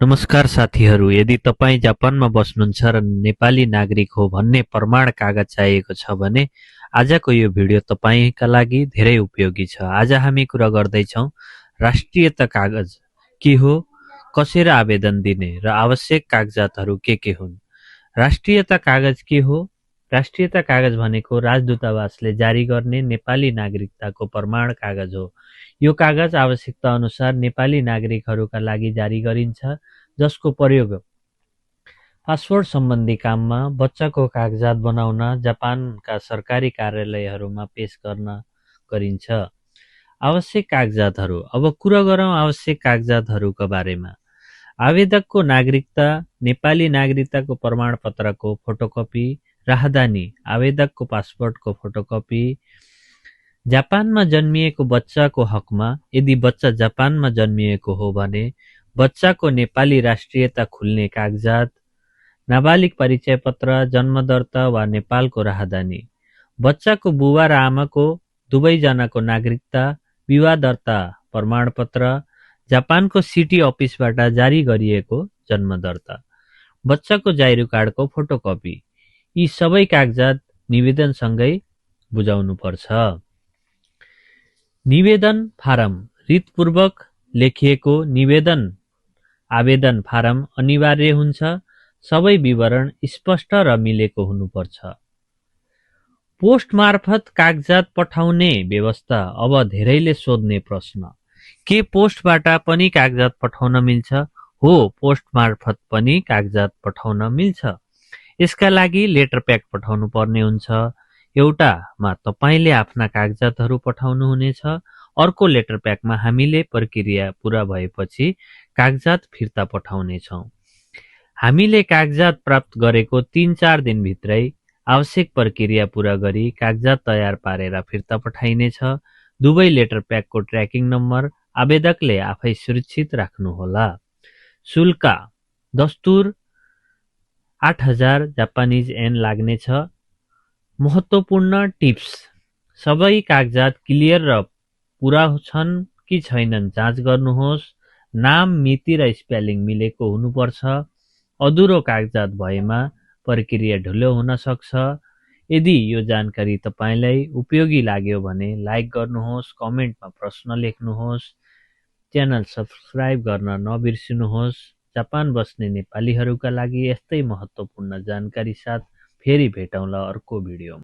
नमस्कार साथीहरू, यदि तपाईँ जापानमा बस्नुहुन्छ र नेपाली नागरिक हो भन्ने प्रमाण कागज चाहिएको छ भने आजको यो भिडियो तपाईँका लागि धेरै उपयोगी छ। आज हामी कुरा गर्दैछौँ राष्ट्रियता कागज के हो, कसरी आवेदन दिने र आवश्यक कागजातहरू के हुन्। राष्ट्रियता कागज के हो? राष्ट्रियता कागज भनेको राजदूतावासले जारी गर्ने नेपाली नागरिकताको प्रमाण कागज हो। यो कागज आवश्यकता अनुसार नेपाली नागरिकहरूका लागि जारी गरिन्छ, जसको प्रयोग पासपोर्ट सम्बन्धी काममा, बच्चाको कागजात बनाउन, जापानका सरकारी कार्यालयहरूमा पेश गर्न गरिन्छ। आवश्यक कागजातहरू। अब कुरा गरौँ आवश्यक कागजातहरूका बारेमा। आवेदकको नागरिकता, नेपाली नागरिकताको प्रमाणपत्रको फोटोकपी, राहदानी, आवेदकको पासपोर्टको फोटोकपी, जापानमा जन्मिएको बच्चाको हकमा, यदि बच्चा जापानमा जन्मिएको हो भने बच्चाको नेपाली राष्ट्रियता खुल्ने कागजात, नाबालिग परिचय पत्र, जन्मदर्ता वा नेपालको राहदानी, बच्चाको बुबा र आमाको दुवैजनाको नागरिकता, विवाह दर्ता प्रमाणपत्र, जापानको सिटी अफिसबाट जारी गरिएको जन्मदर्ता, बच्चाको जाइरो कार्डको फोटोकपी, यी सबै कागजात निवेदनसँगै बुझाउनुपर्छ। निवेदन फारम। रितपूर्वक लेखिएको निवेदन आवेदन फारम अनिवार्य हुन्छ। सबै विवरण स्पष्ट र मिलेको हुनुपर्छ। पोस्ट मार्फत कागजात पठाउने व्यवस्था। अब धेरैले सोध्ने प्रश्न, के पोस्टबाट पनि कागजात पठाउन मिल्छ? हो, पोस्ट मार्फत पनि कागजात पठाउन मिल्छ। यसका लागि लेटर प्याक पठाउनु पर्ने हुन्छ। एउटामा तपाईले आफ्ना कागजातहरू पठाउनु हुनेछ, अर्को लेटर प्याकमा हामीले प्रक्रिया पूरा भएपछि कागजात फिर्ता पठाउनेछौँ। हामीले कागजात प्राप्त गरेको 3-4 दिनभित्रै आवश्यक प्रक्रिया पूरा गरी कागजात तयार पारेर फिर्ता पठाइनेछ। दुवै लेटर प्याकको ट्र्याकिङ नम्बर आवेदकले आफै सुरक्षित राख्नुहोला। शुल्क दस्तुर 8000 जापानिज येन लाग्नेछ। महत्त्वपूर्ण टिप्स, सबै कागजात क्लियर र पूरा छन् कि छैनन् जाँच गर्नुहोस्। नाम, मिति र स्पेलिङ मिलेको हुनुपर्छ। अधुरो कागजात भएमा प्रक्रिया ढिलो हुन सक्छ। यदि यो जानकारी तपाईलाई उपयोगी लाग्यो भने लाइक गर्नुहोस्, कमेन्टमा प्रश्न लेख्नुहोस्, च्यानल सब्स्क्राइब गर्न नबिर्सिनुहोस्। जापान बस्ने नेपालीहरूका लागि यस्तै महत्त्वपूर्ण जानकारी साथ फेरि भेटौँला अर्को भिडियोमा।